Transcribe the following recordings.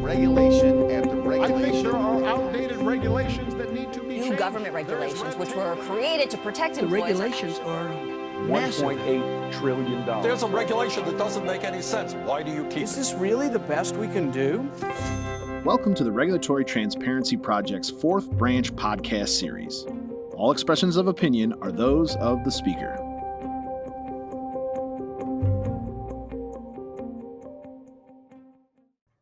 regulation and the regulation. I think there are outdated regulations that need to be changed. New government regulations, which were created to protect employees. The regulations are massive. $1.8 trillion. There's a regulation that doesn't make any sense. Why do you keep it? Is this really the best we can do? Welcome to the Regulatory Transparency Project's fourth branch podcast series. All expressions of opinion are those of the speaker.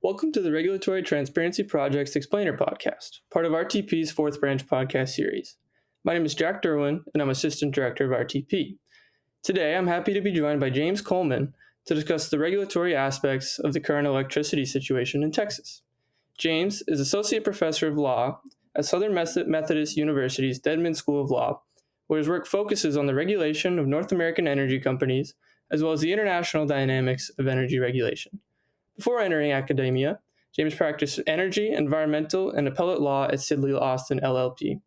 Welcome to the Regulatory Transparency Project's Explainer podcast, part of RTP's fourth branch podcast series. My name is Jack Derwin, and I'm Assistant Director of RTP. Today, I'm happy to be joined by James Coleman to discuss the regulatory aspects of the current electricity situation in Texas. James is Associate Professor of Law at Southern Methodist University's Dedman School of Law, where his work focuses on the regulation of North American energy companies, as well as the international dynamics of energy regulation. Before entering academia, James practiced energy, environmental, and appellate law at Sidley Austin LLP.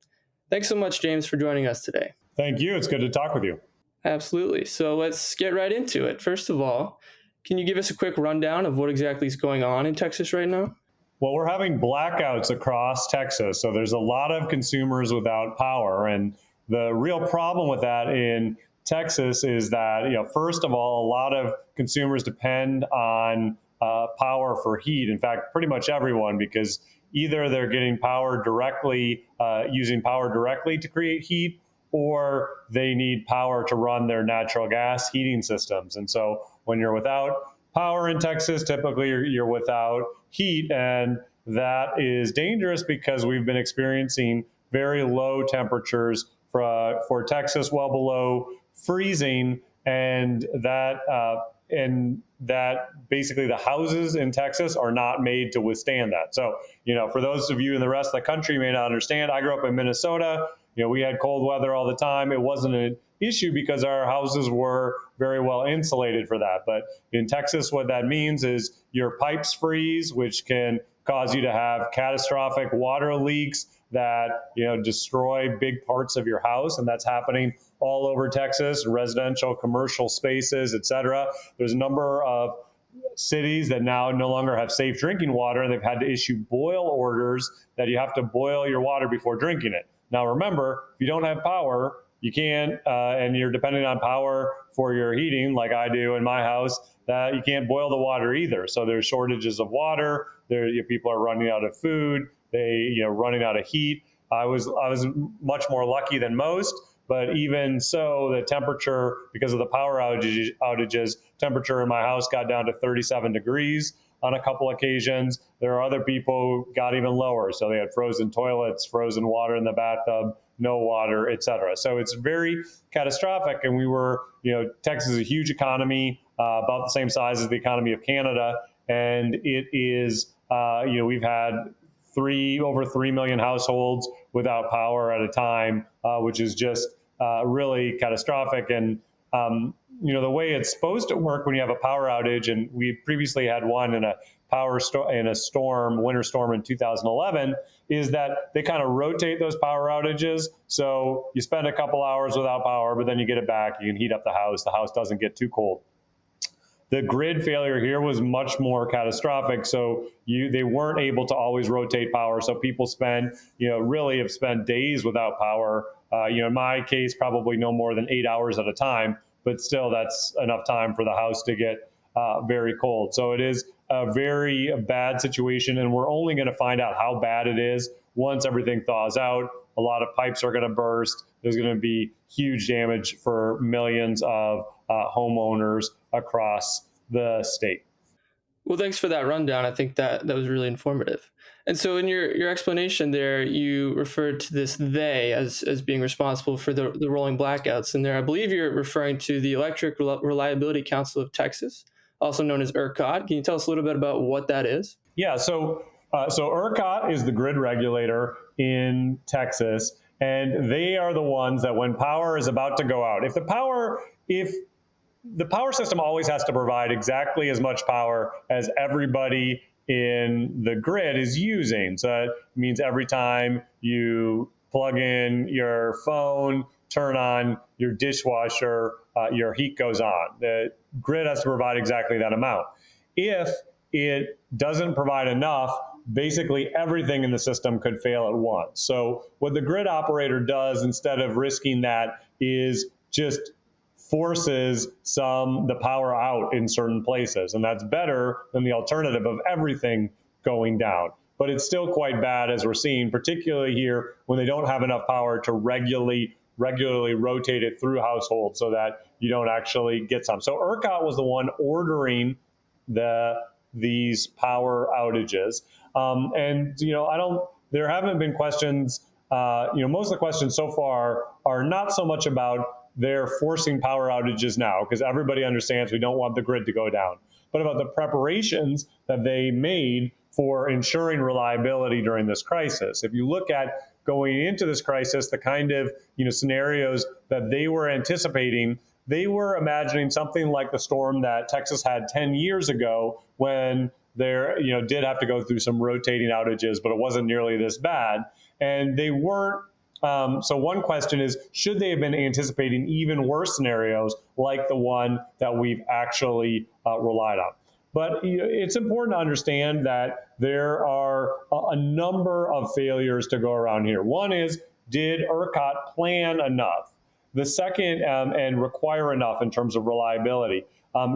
Thanks so much, James, for joining us today. Thank you. It's good to talk with you. Absolutely. So let's get right into it. First of all, can you give us a quick rundown of what exactly is going on in Texas right now? Well, we're having blackouts across Texas, so there's a lot of consumers without power. And the real problem with that in Texas is that, first of all, a lot of consumers depend on power for heat. In fact, pretty much everyone, because either they're getting power directly, using power directly to create heat, or they need power to run their natural gas heating systems. And so when you're without power in Texas, typically you're without heat, and that is dangerous because we've been experiencing very low temperatures for Texas, well below freezing, and that basically the houses in Texas are not made to withstand that. So, for those of you in the rest of the country who may not understand, I grew up in Minnesota. We had cold weather all the time. It wasn't an issue because our houses were very well insulated for that. But in Texas, what that means is your pipes freeze, which can cause you to have catastrophic water leaks that, destroy big parts of your house. And that's happening all over Texas, residential, commercial spaces, et cetera. There's a number of cities that now no longer have safe drinking water, and they've had to issue boil orders that you have to boil your water before drinking it. Now, remember, if you don't have power, you can't, and you're depending on power for your heating, like I do in my house, that you can't boil the water either. So there's shortages of water. People are running out of food. Running out of heat. I was much more lucky than most, but even so, the temperature, because of the power outages, temperature in my house got down to 37 degrees on a couple occasions. There are other people who got even lower. So they had frozen toilets, frozen water in the bathtub, no water, et cetera. So it's very catastrophic. And we were, Texas is a huge economy, about the same size as the economy of Canada. And it is, we've had over 3 million households without power at a time, which is just really catastrophic. And, the way it's supposed to work when you have a power outage, and we previously had one in a winter storm in 2011, is that they kind of rotate those power outages. So you spend a couple hours without power, but then you get it back. You can heat up the house. The house doesn't get too cold. The grid failure here was much more catastrophic. So they weren't able to always rotate power. So people really have spent days without power. In my case, probably no more than 8 hours at a time. But still, that's enough time for the house to get very cold. So it is a very bad situation, and we're only going to find out how bad it is once everything thaws out. A lot of pipes are going to burst. There's going to be huge damage for millions of homeowners across the state. Well, thanks for that rundown. I think that was really informative. And so in your explanation there, you referred to this they as being responsible for the rolling blackouts. And there, I believe you're referring to the Electric Reliability Council of Texas, also known as ERCOT. Can you tell us a little bit about what that is? Yeah, so ERCOT is the grid regulator in Texas, and they are the ones that when power is about to go out, if the power system always has to provide exactly as much power as everybody in the grid is using. So that means every time you plug in your phone, turn on your dishwasher, your heat goes on. The grid has to provide exactly that amount. If it doesn't provide enough, basically everything in the system could fail at once. So what the grid operator does instead of risking that is just forces the power out in certain places. And that's better than the alternative of everything going down. But it's still quite bad, as we're seeing, particularly here when they don't have enough power to regularly rotate it through households so that you don't actually get some. So ERCOT was the one ordering these power outages. There haven't been questions, most of the questions so far are not so much about they're forcing power outages now, because everybody understands we don't want the grid to go down, but about the preparations that they made for ensuring reliability during this crisis. If you look at going into this crisis, the kind of scenarios that they were anticipating, they were imagining something like the storm that Texas had 10 years ago when there did have to go through some rotating outages, but it wasn't nearly this bad. And they weren't. So one question is, should they have been anticipating even worse scenarios like the one that we've actually relied on? But it's important to understand that there are a number of failures to go around here. One is, did ERCOT plan enough? The second, and require enough in terms of reliability.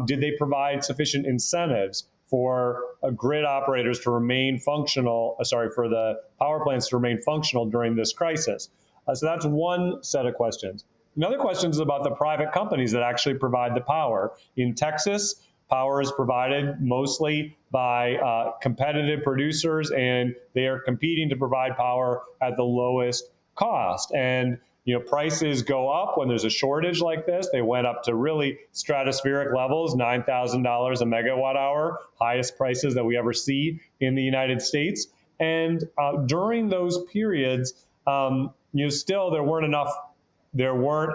Did they provide sufficient incentives for grid operators to remain functional, for the power plants to remain functional during this crisis? So that's one set of questions. Another question is about the private companies that actually provide the power. In Texas, power is provided mostly by competitive producers, and they are competing to provide power at the lowest cost. And prices go up when there's a shortage like this. They went up to really stratospheric levels, $9,000 a megawatt hour, highest prices that we ever see in the United States. And during those periods, still there weren't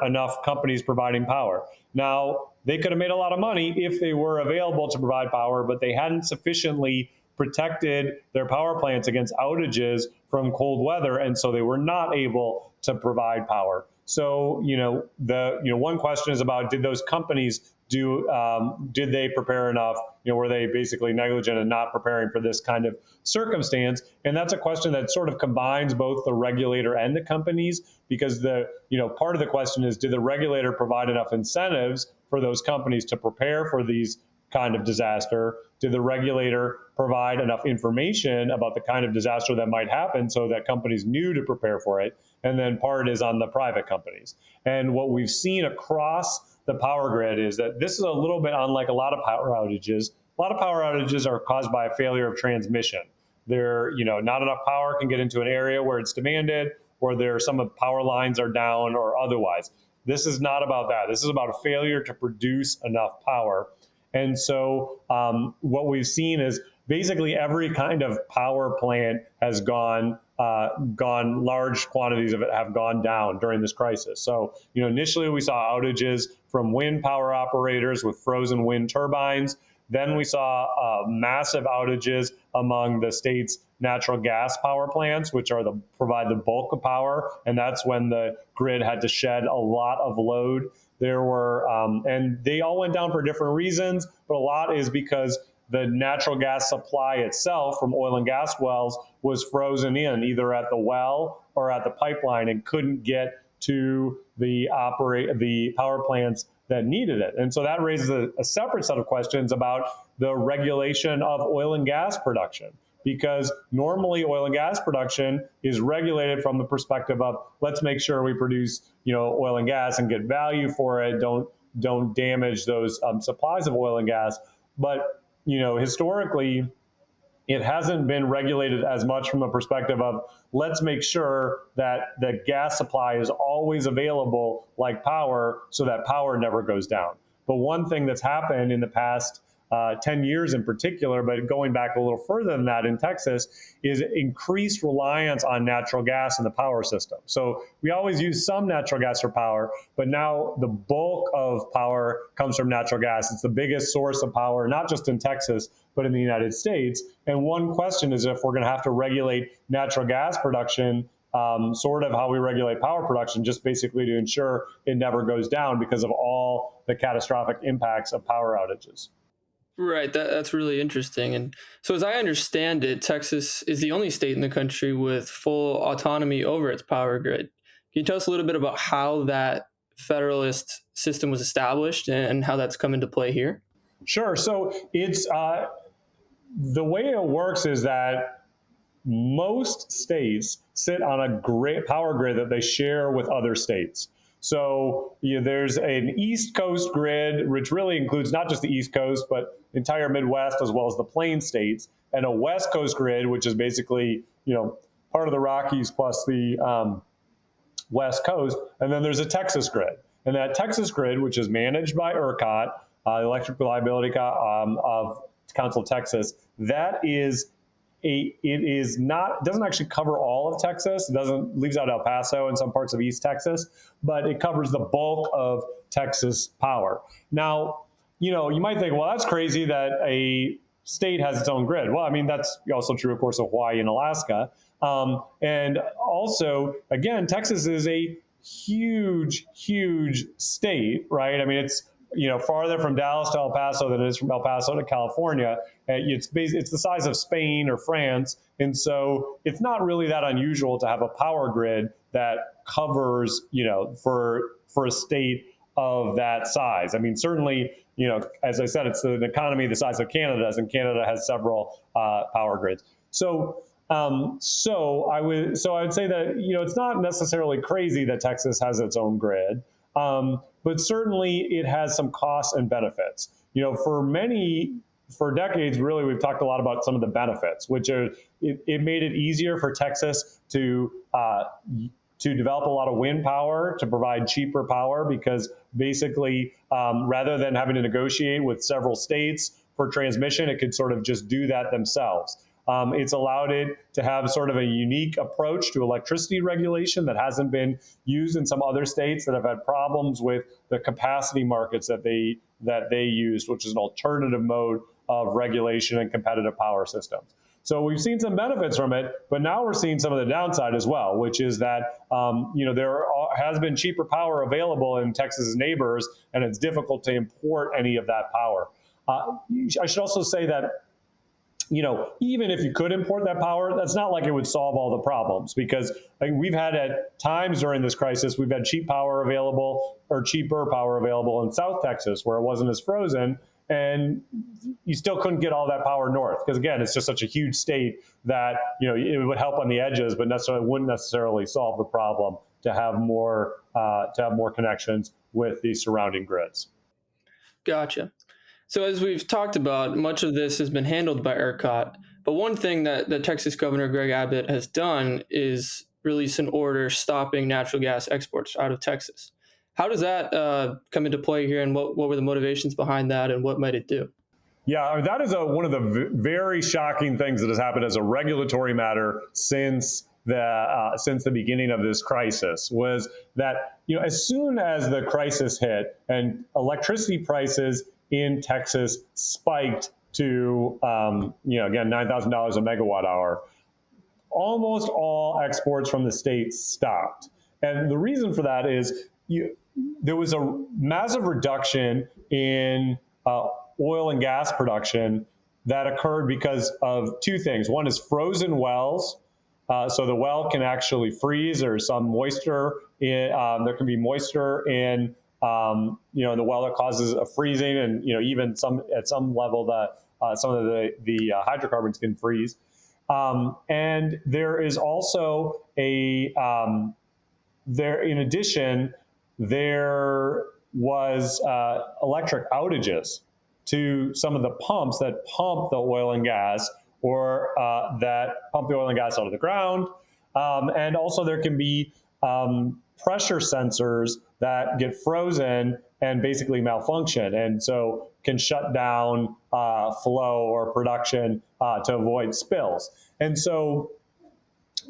enough companies providing power. Now, they could have made a lot of money if they were available to provide power, but they hadn't sufficiently protected their power plants against outages from cold weather, and so they were not able to provide power. So, one question is about, did those companies did they prepare enough? Were they basically negligent in not preparing for this kind of circumstance? And that's a question that sort of combines both the regulator and the companies, because part of the question is, did the regulator provide enough incentives for those companies to prepare for these kind of disaster? Did the regulator provide enough information about the kind of disaster that might happen so that companies knew to prepare for it? And then part is on the private companies. And what we've seen across the power grid is that this is a little bit unlike a lot of power outages. A lot of power outages are caused by a failure of transmission. Not enough power can get into an area where it's demanded, or some of power lines are down or otherwise. This is not about that. This is about a failure to produce enough power. And so what we've seen is basically every kind of power plant has gone, large quantities of it have gone down during this crisis. So, initially we saw outages from wind power operators with frozen wind turbines. Then we saw massive outages among the state's natural gas power plants, which provide the bulk of power. And that's when the grid had to shed a lot of load. There were, and they all went down for different reasons, but a lot is because the natural gas supply itself from oil and gas wells was frozen in either at the well or at the pipeline and couldn't get to the power plants that needed it. And so that raises a separate set of questions about the regulation of oil and gas production, because normally oil and gas production is regulated from the perspective of, let's make sure we produce, oil and gas and get value for it. Don't damage those supplies of oil and gas. But, historically, it hasn't been regulated as much from a perspective of, let's make sure that the gas supply is always available like power, so that power never goes down. But one thing that's happened in the past 10 years in particular, but going back a little further than that in Texas, is increased reliance on natural gas in the power system. So we always use some natural gas for power, but now the bulk of power comes from natural gas. It's the biggest source of power, not just in Texas, but in the United States. And one question is if we're going to have to regulate natural gas production, sort of how we regulate power production, just basically to ensure it never goes down because of all the catastrophic impacts of power outages. Right, that's really interesting. And so as I understand it, Texas is the only state in the country with full autonomy over its power grid. Can you tell us a little bit about how that Federalist system was established and how that's come into play here? Sure. So it's the way it works is that most states sit on a great power grid that they share with other states. So there's an East Coast grid, which really includes not just the East Coast, but the entire Midwest as well as the Plain states, and a West Coast grid, which is basically part of the Rockies plus the West Coast. And then there's a Texas grid, and that Texas grid, which is managed by ERCOT, Electric Reliability of Council of Texas, doesn't actually cover all of Texas. It leaves out El Paso and some parts of East Texas, but it covers the bulk of Texas power. Now, you might think, well, that's crazy that a state has its own grid. Well, I mean, that's also true, of course, of Hawaii and Alaska. And also, again, Texas is a huge, huge state, right? I mean, it's farther from Dallas to El Paso than it is from El Paso to California. It's the size of Spain or France. And so it's not really that unusual to have a power grid that covers, for a state of that size. I mean, certainly, as I said, it's an economy the size of Canada's, and Canada has several power grids. So I would say that, it's not necessarily crazy that Texas has its own grid. But certainly it has some costs and benefits. For decades, really, we've talked a lot about some of the benefits, which are it made it easier for Texas to develop a lot of wind power, to provide cheaper power, because basically, rather than having to negotiate with several states for transmission, it could sort of just do that themselves. It's allowed it to have sort of a unique approach to electricity regulation that hasn't been used in some other states that have had problems with the capacity markets that they used, which is an alternative mode of regulation and competitive power systems. So we've seen some benefits from it, but now we're seeing some of the downside as well, which is that there has been cheaper power available in Texas's neighbors, and it's difficult to import any of that power. I should also say that even if you could import that power, that's not like it would solve all the problems, because we've had at times during this crisis, we've had cheaper power available in South Texas where it wasn't as frozen, and you still couldn't get all that power north, because again, it's just such a huge state that it would help on the edges, but wouldn't necessarily solve the problem to have more connections with the surrounding grids. Gotcha. So as we've talked about, much of this has been handled by ERCOT, but one thing that Texas Governor Greg Abbott has done is release an order stopping natural gas exports out of Texas. How does that come into play here, and what were the motivations behind that, and what might it do? Yeah, that is one of the very shocking things that has happened as a regulatory matter since the beginning of this crisis, was that as soon as the crisis hit and electricity prices in Texas spiked to, again, $9,000 a megawatt hour, almost all exports from the state stopped. And the reason for that is there was a massive reduction in oil and gas production that occurred because of two things. One is frozen wells. So the well can actually freeze, or some moisture. There can be moisture in the well that causes a freezing, and even at some level some of the hydrocarbons can freeze. And there is also in addition, there was electric outages to some of the pumps that pump the oil and gas, or that pump the oil and gas out of the ground. And also there can be pressure sensors that get frozen and basically malfunction, and so can shut down flow or production to avoid spills. And so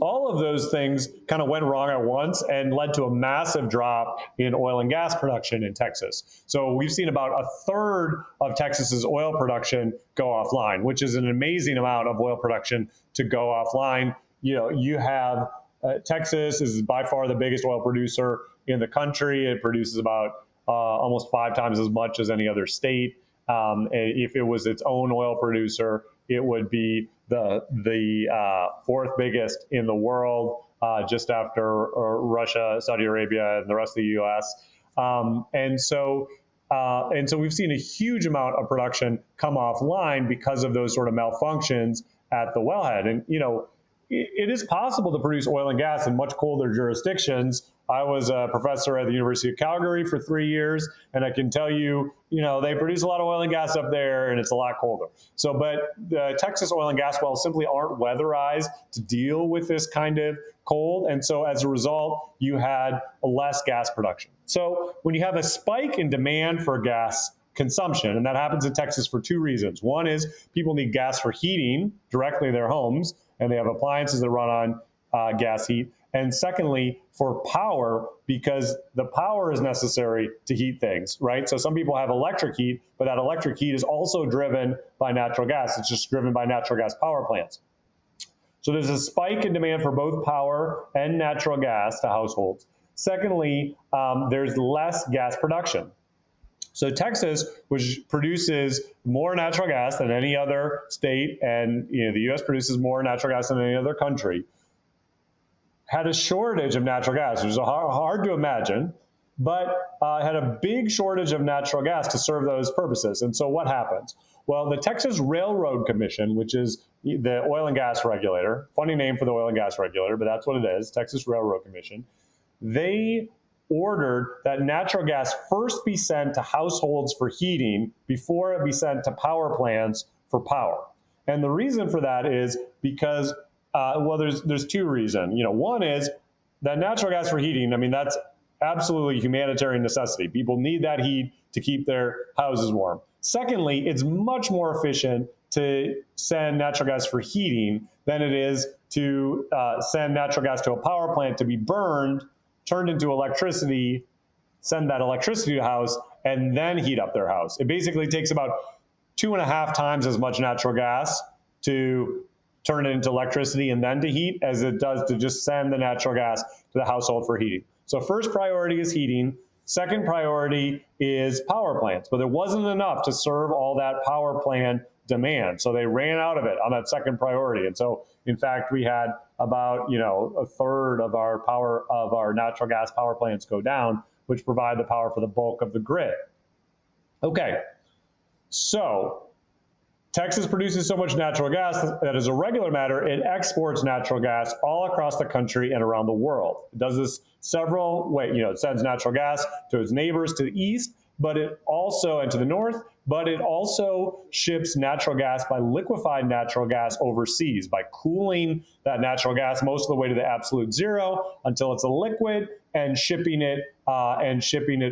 all of those things kind of went wrong at once and led to a massive drop in oil and gas production in Texas. So we've seen about a third of Texas's oil production go offline, which is an amazing amount of oil production to go offline. You have Texas is by far the biggest oil producer in the country. It produces about almost 5 times as much as any other state. If it was its own oil producer, it would be the fourth biggest in the world, just after Russia, Saudi Arabia, and the rest of the U.S. And so we've seen a huge amount of production come offline because of those sort of malfunctions at the wellhead. And, it is possible to produce oil and gas in much colder jurisdictions. I was a professor at the University of Calgary for 3 years, and I can tell you, they produce a lot of oil and gas up there, and it's a lot colder. So, but the Texas oil and gas wells simply aren't weatherized to deal with this kind of cold, and so as a result, you had less gas production. So when you have a spike in demand for gas consumption, and that happens in Texas for two reasons. One is people need gas for heating directly in their homes, and they have appliances that run on gas heat. And secondly, for power, because the power is necessary to heat things, right? So some people have electric heat, but that electric heat is also driven by natural gas. It's just driven by natural gas power plants. So there's a spike in demand for both power and natural gas to households. Secondly, there's less gas production. So Texas, which produces more natural gas than any other state, and the U.S. produces more natural gas than any other country, had a shortage of natural gas, which is hard to imagine, but had a big shortage of natural gas to serve those purposes. And so what happens? Well, the Texas Railroad Commission, which is the oil and gas regulator, funny name for the oil and gas regulator, but that's what it is, Texas Railroad Commission, they ordered that natural gas first be sent to households for heating before it be sent to power plants for power. And the reason for that is because, there's two reasons. One is that natural gas for heating, that's absolutely humanitarian necessity. People need that heat to keep their houses warm. Secondly, it's much more efficient to send natural gas for heating than it is to send natural gas to a power plant to be burned, turned into electricity, send that electricity to a house, and then heat up their house. It basically takes about 2.5 times as much natural gas to turn it into electricity and then to heat as it does to just send the natural gas to the household for heating. So first priority is heating. Second priority is power plants. But there wasn't enough to serve all that power plant demand. So they ran out of it on that second priority. And so, in fact, we had about, a third of our natural gas power plants go down, which provide the power for the bulk of the grid. Okay, so Texas produces so much natural gas that as a regular matter, it exports natural gas all across the country and around the world. It does this several ways. It sends natural gas to its neighbors to the east, and to the north, but it also ships natural gas by liquefied natural gas overseas by cooling that natural gas most of the way to the absolute zero until it's a liquid and shipping it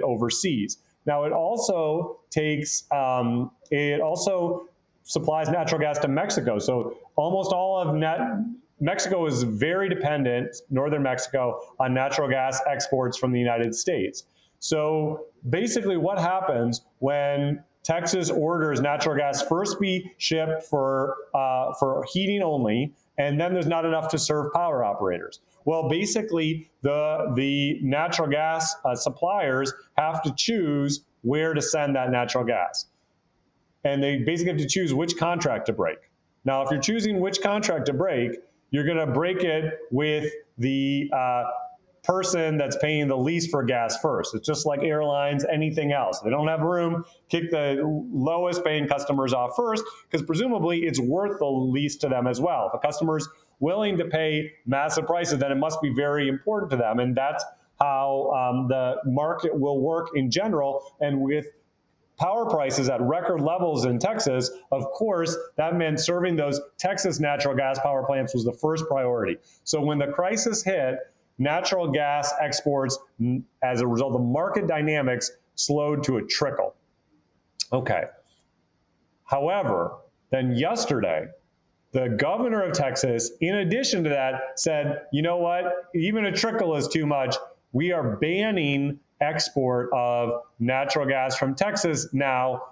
overseas. Now it also supplies natural gas to Mexico. So almost all of Mexico is very dependent, northern Mexico, on natural gas exports from the United States. So basically what happens when Texas orders natural gas first be shipped for heating only, and then there's not enough to serve power operators? Well, basically the natural gas suppliers have to choose where to send that natural gas. And they basically have to choose which contract to break. Now, if you're choosing which contract to break, you're going to break it with the person that's paying the least for gas first. It's just like airlines, anything else. They don't have room, kick the lowest paying customers off first, because presumably it's worth the least to them as well. If a customer's willing to pay massive prices, then it must be very important to them. And that's how the market will work in general. And with power prices at record levels in Texas, of course, that meant serving those Texas natural gas power plants was the first priority. So when the crisis hit, natural gas exports, as a result of market dynamics, slowed to a trickle. Okay. However, then yesterday, the governor of Texas, in addition to that, said, you know what, even a trickle is too much. We are banning export of natural gas from Texas now,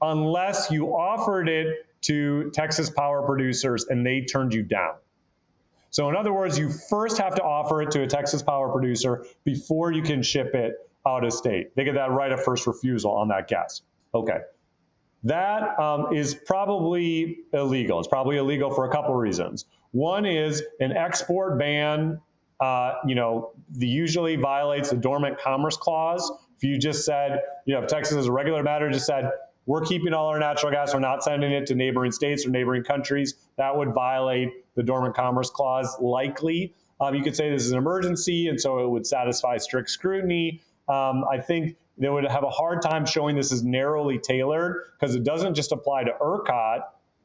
unless you offered it to Texas power producers and they turned you down. So in other words, you first have to offer it to a Texas power producer before you can ship it out of state. They get that right of first refusal on that gas. Okay. That is probably illegal. It's probably illegal for a couple reasons. One is an export ban, usually violates the Dormant Commerce Clause. If you just said, if Texas is a regular matter, just said, we're keeping all our natural gas, we're not sending it to neighboring states or neighboring countries, that would violate the Dormant Commerce Clause likely. You could say this is an emergency, and so it would satisfy strict scrutiny. I think they would have a hard time showing this is narrowly tailored because it doesn't just apply to ERCOT,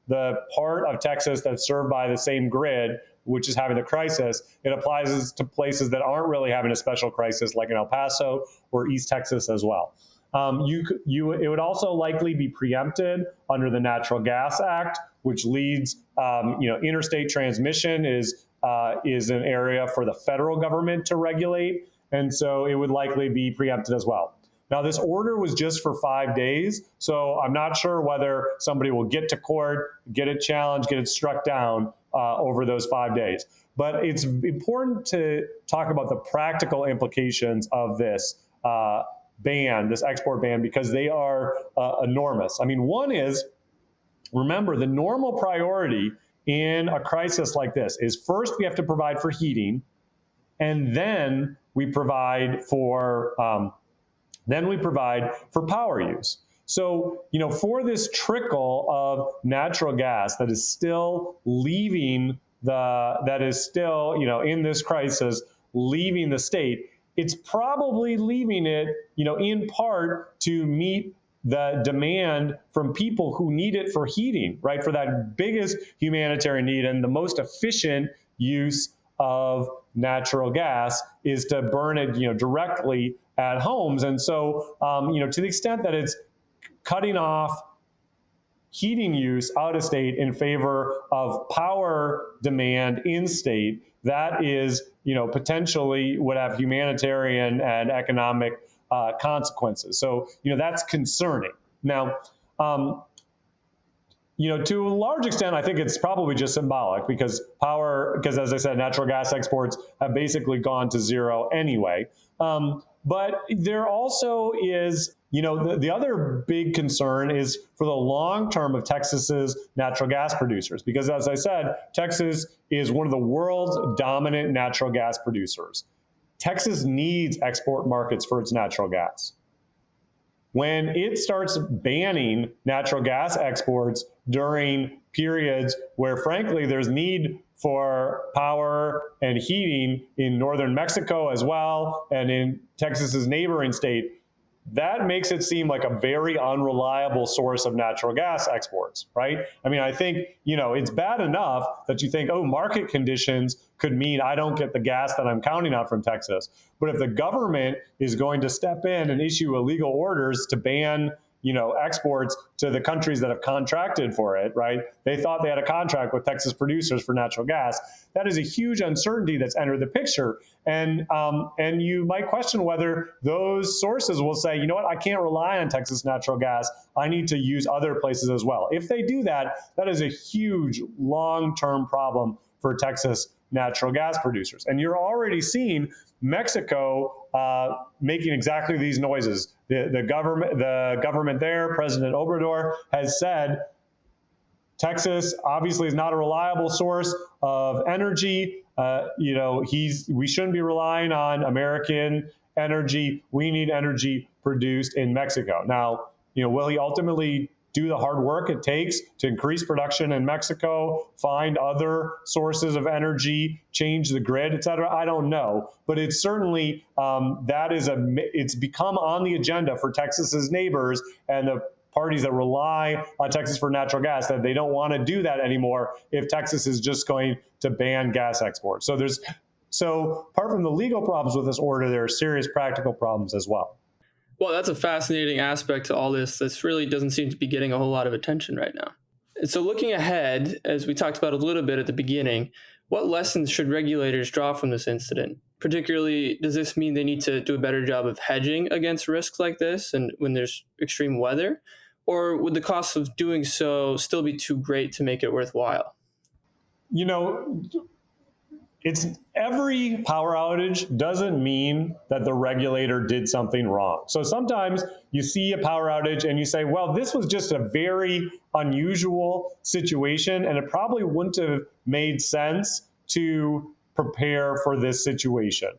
the part of Texas that's served by the same grid, which is having the crisis. It applies to places that aren't really having a special crisis, like in El Paso or East Texas as well. It would also likely be preempted under the Natural Gas Act, which leads, interstate transmission is an area for the federal government to regulate, and so it would likely be preempted as well. Now, this order was just for 5 days, so I'm not sure whether somebody will get to court, get it challenged, get it struck down over those 5 days. But it's important to talk about the practical implications of this ban, this export ban, because they are enormous. I mean, one is, remember, the normal priority in a crisis like this is first we have to provide for heating, and then we provide for power use. So, for this trickle of natural gas that is still leaving in this crisis, leaving the state, it's probably leaving it, in part to meet the demand from people who need it for heating, right? For that biggest humanitarian need and the most efficient use of natural gas is to burn it, directly at homes. And so, to the extent that it's cutting off heating use out of state in favor of power demand in state, that is, potentially would have humanitarian and economic consequences. So, that's concerning. Now, to a large extent, I think it's probably just symbolic because as I said, natural gas exports have basically gone to zero anyway. But there also is, the other big concern is for the long term of Texas's natural gas producers, because as I said, Texas is one of the world's dominant natural gas producers. Texas needs export markets for its natural gas. When it starts banning natural gas exports during periods where, frankly, there's need for power and heating in northern Mexico as well, and in Texas's neighboring state, that makes it seem like a very unreliable source of natural gas exports, right? I mean, I think, it's bad enough that you think, market conditions could mean I don't get the gas that I'm counting on from Texas. But if the government is going to step in and issue illegal orders to ban, exports to the countries that have contracted for it, right? They thought they had a contract with Texas producers for natural gas. That is a huge uncertainty that's entered the picture. And you might question whether those sources will say, I can't rely on Texas natural gas. I need to use other places as well. If they do that, that is a huge long-term problem for Texas natural gas producers. And you're already seeing Mexico making exactly these noises. The government there, President Obrador, has said Texas obviously is not a reliable source of energy. We shouldn't be relying on American energy. We need energy produced in Mexico. Now, will he ultimately do the hard work it takes to increase production in Mexico, find other sources of energy, change the grid, et cetera? I don't know. But it's certainly, it's become on the agenda for Texas's neighbors and the parties that rely on Texas for natural gas, that they don't want to do that anymore if Texas is just going to ban gas exports. So apart from the legal problems with this order, there are serious practical problems as well. Well, that's a fascinating aspect to all this. This really doesn't seem to be getting a whole lot of attention right now. And so looking ahead, as we talked about a little bit at the beginning, what lessons should regulators draw from this incident? Particularly, does this mean they need to do a better job of hedging against risks like this and when there's extreme weather? Or would the cost of doing so still be too great to make it worthwhile? it's every power outage doesn't mean that the regulator did something wrong. So sometimes you see a power outage and you say, well, this was just a very unusual situation, and it probably wouldn't have made sense to prepare for this situation.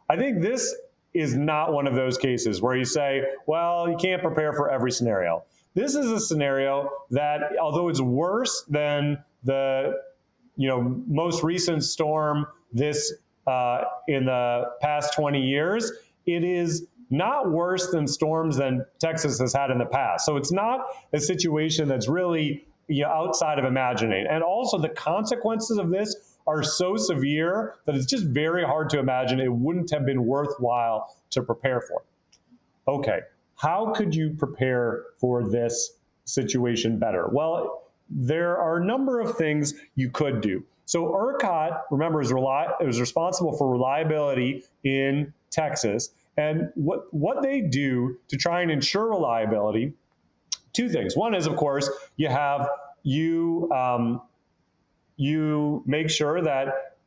I think this is not one of those cases where you say, well, you can't prepare for every scenario. This is a scenario that, although it's worse than the most recent storm this in the past 20 years, it is not worse than storms than Texas has had in the past. So it's not a situation that's really outside of imagining. And also the consequences of this are so severe that it's just very hard to imagine it wouldn't have been worthwhile to prepare for. Okay, how could you prepare for this situation better? Well, there are a number of things you could do. So ERCOT, remember, is responsible for reliability in Texas. And what they do to try and ensure reliability, two things. One is, of course, you make sure that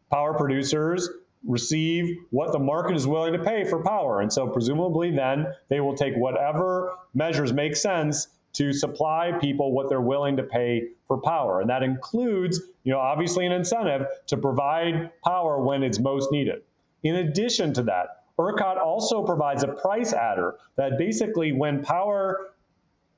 power producers receive what the market is willing to pay for power. And so presumably then they will take whatever measures make sense to supply people what they're willing to pay for power. And that includes, obviously an incentive to provide power when it's most needed. In addition to that, ERCOT also provides a price adder that basically when power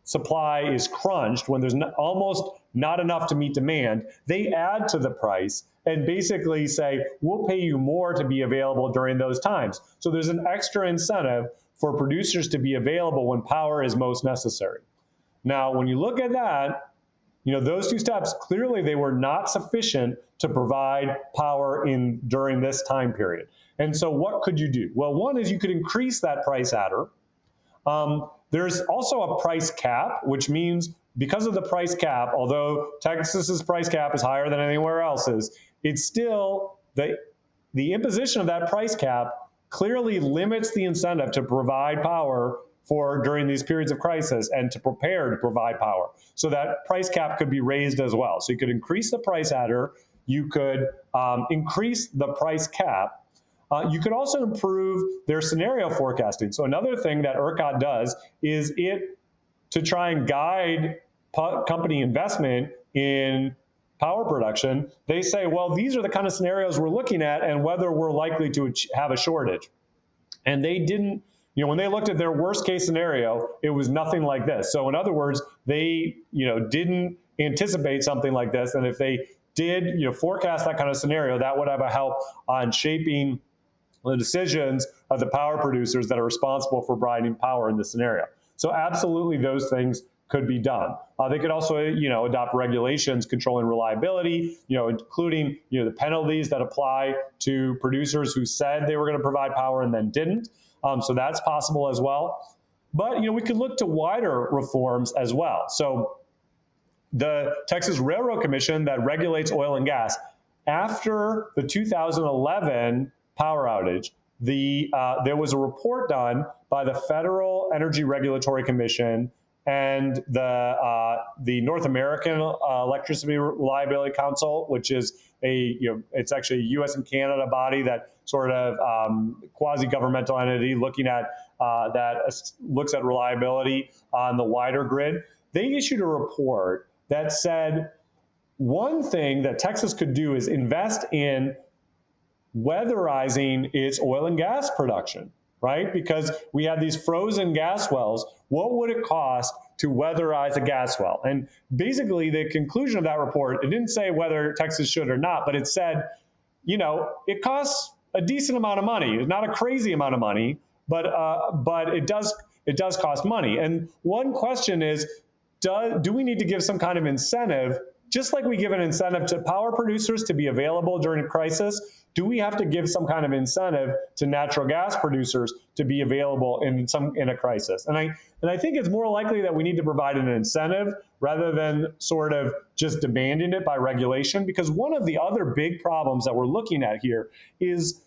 supply is crunched, when there's almost not enough to meet demand, they add to the price and basically say, we'll pay you more to be available during those times. So there's an extra incentive for producers to be available when power is most necessary. Now, when you look at that, those two steps, clearly they were not sufficient to provide power during this time period. And so what could you do? Well, one is you could increase that price adder. There's also a price cap, which means because of the price cap, although Texas's price cap is higher than anywhere else's, it's still the imposition of that price cap clearly limits the incentive to provide power during these periods of crisis and to prepare to provide power. So that price cap could be raised as well. So you could increase the price adder, you could increase the price cap. You could also improve their scenario forecasting. So another thing that ERCOT does is to try and guide company investment in power production, they say, well, these are the kind of scenarios we're looking at and whether we're likely to have a shortage. And they didn't, when they looked at their worst case scenario, it was nothing like this. So in other words, they, didn't anticipate something like this. And if they did, forecast that kind of scenario, that would have a help on shaping the decisions of the power producers that are responsible for providing power in this scenario. So absolutely those things could be done. They could also, adopt regulations controlling reliability, including, the penalties that apply to producers who said they were going to provide power and then didn't. So that's possible as well. But, we could look to wider reforms as well. So the Texas Railroad Commission that regulates oil and gas, after the 2011 power outage, there was a report done by the Federal Energy Regulatory Commission and the North American Electricity Reliability Council, which is it's actually a U.S. and Canada body that sort of quasi-governmental entity looking at that looks at reliability on the wider grid. They issued a report that said one thing that Texas could do is invest in weatherizing its oil and gas production, right? Because we have these frozen gas wells. What would it cost to weatherize a gas well? And basically the conclusion of that report, it didn't say whether Texas should or not, but it said, it costs a decent amount of money. It's not a crazy amount of money, but it does cost money. And one question is, do we need to give some kind of incentive, just like we give an incentive to power producers to be available during a crisis? Do we have to give some kind of incentive to natural gas producers to be available in a crisis? And I think it's more likely that we need to provide an incentive rather than sort of just demanding it by regulation. Because one of the other big problems that we're looking at here is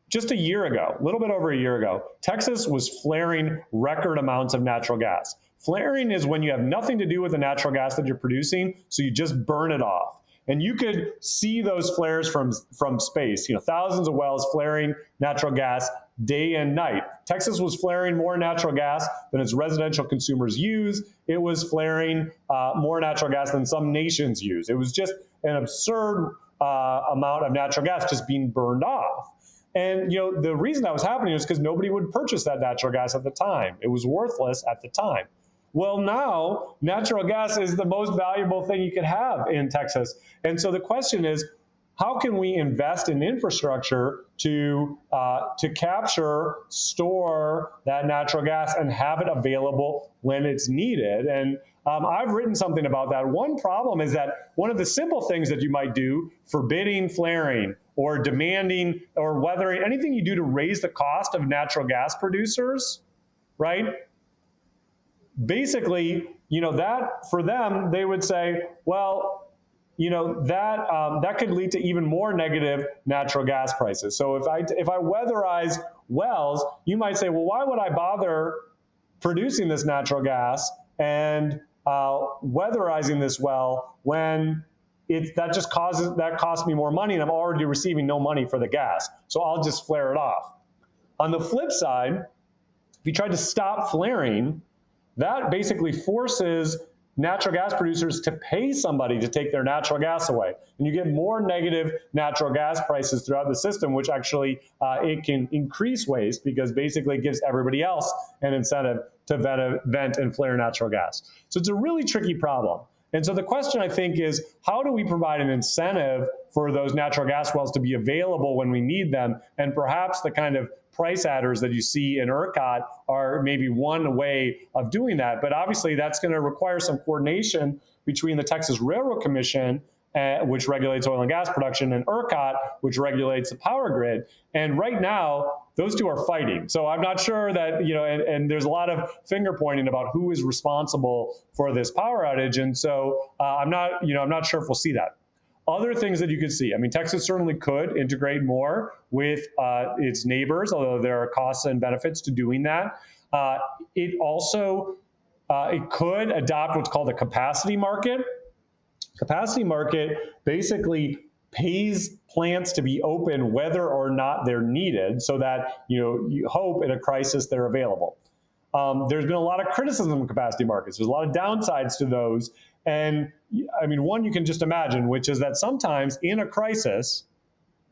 just a year ago, a little bit over a year ago, Texas was flaring record amounts of natural gas. Flaring is when you have nothing to do with the natural gas that you're producing, so you just burn it off. And you could see those flares from space, thousands of wells flaring natural gas day and night. Texas was flaring more natural gas than its residential consumers use. It was flaring more natural gas than some nations use. It was just an absurd amount of natural gas just being burned off. And the reason that was happening is because nobody would purchase that natural gas at the time. It was worthless at the time. Well, now natural gas is the most valuable thing you could have in Texas. And so the question is, how can we invest in infrastructure to capture, store that natural gas and have it available when it's needed? And I've written something about that. One problem is that one of the simple things that you might do, forbidding flaring or demanding or weathering, anything you do to raise the cost of natural gas producers, right? Basically, that for them, they would say, well, that could lead to even more negative natural gas prices. So if I weatherize wells, you might say, well, why would I bother producing this natural gas and weatherizing this well when that costs me more money and I'm already receiving no money for the gas? So I'll just flare it off. On the flip side, if you tried to stop flaring, that basically forces natural gas producers to pay somebody to take their natural gas away. And you get more negative natural gas prices throughout the system, which actually it can increase waste because basically it gives everybody else an incentive to vent and flare natural gas. So it's a really tricky problem. And so the question, I think, is how do we provide an incentive for those natural gas wells to be available when we need them? And perhaps the kind of price adders that you see in ERCOT are maybe one way of doing that. But obviously, that's going to require some coordination between the Texas Railroad Commission, which regulates oil and gas production, and ERCOT, which regulates the power grid. And right now, those two are fighting. So I'm not sure that, and there's a lot of finger pointing about who is responsible for this power outage. And so I'm not sure if we'll see that. Other things that you could see, Texas certainly could integrate more with its neighbors, although there are costs and benefits to doing that. It could adopt what's called a capacity market. Capacity market basically pays plants to be open whether or not they're needed, so that you hope in a crisis they're available. There's been a lot of criticism of capacity markets. There's a lot of downsides to those. And one you can just imagine, which is that sometimes in a crisis,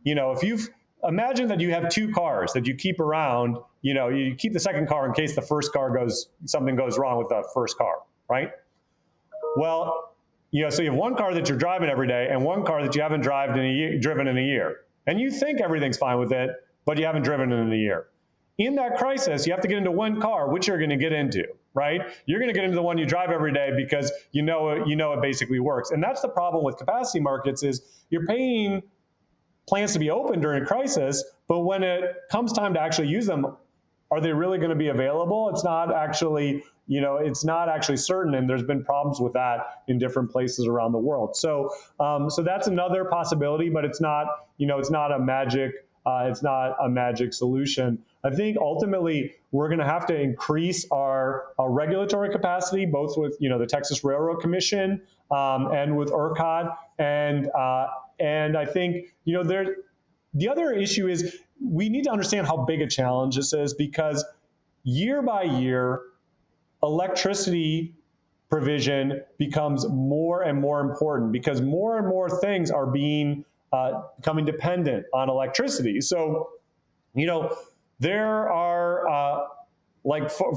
if you've imagine that you have two cars that you keep around, you keep the second car in case the first car something goes wrong with the first car, right? Well, so you have one car that you're driving every day and one car that you haven't driven in a year. And you think everything's fine with it, but you haven't driven it in a year. In that crisis, you have to get into one car, which you're going to get into, right? You're going to get into the one you drive every day because you know it basically works. And that's the problem with capacity markets is you're paying plants to be open during a crisis, but when it comes time to actually use them, are they really going to be available? It's not actually, it's not actually certain, and there's been problems with that in different places around the world. So that's another possibility, but it's not, it's not a magic solution. I think ultimately we're going to have to increase our regulatory capacity, both with the Texas Railroad Commission and with ERCOT, and I think the other issue is we need to understand how big a challenge this is, because year by year, electricity provision becomes more and more important because more and more things are becoming dependent on electricity. So, there are,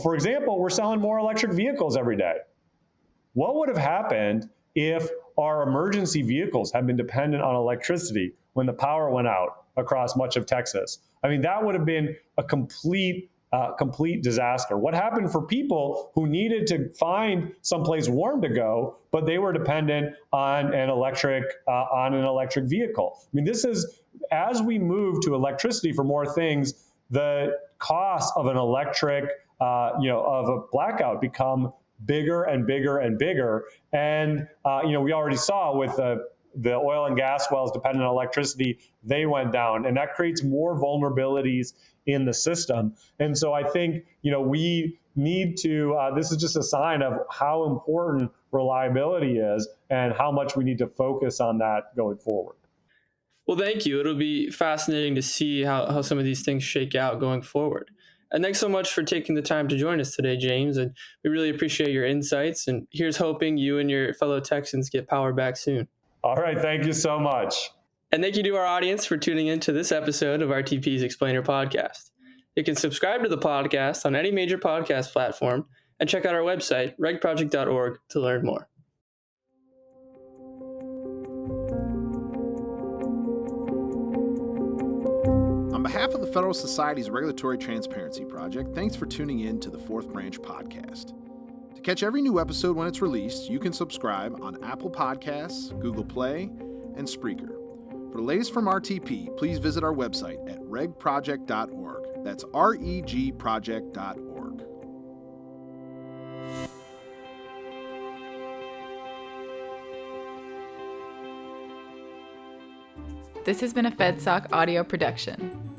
for example, we're selling more electric vehicles every day. What would have happened if our emergency vehicles had been dependent on electricity when the power went out across much of Texas? That would have been a complete disaster. What happened for people who needed to find someplace warm to go, but they were dependent on an electric vehicle? This is, as we move to electricity for more things, the cost of an electric, of a blackout become bigger and bigger and bigger. And, we already saw with the oil and gas wells dependent on electricity, they went down, and that creates more vulnerabilities in the system. And so I think, we need to, this is just a sign of how important reliability is and how much we need to focus on that going forward. Well, thank you. It'll be fascinating to see how some of these things shake out going forward. And thanks so much for taking the time to join us today, James. And we really appreciate your insights. And here's hoping you and your fellow Texans get power back soon. All right. Thank you so much. And thank you to our audience for tuning in to this episode of RTP's Explainer Podcast. You can subscribe to the podcast on any major podcast platform and check out our website, regproject.org, to learn more. On behalf of the Federalist Society's Regulatory Transparency Project, thanks for tuning in to the Fourth Branch Podcast. To catch every new episode when it's released, you can subscribe on Apple Podcasts, Google Play, and Spreaker. For the latest from RTP, please visit our website at regproject.org. That's regproject.org. This has been a FedSoc audio production.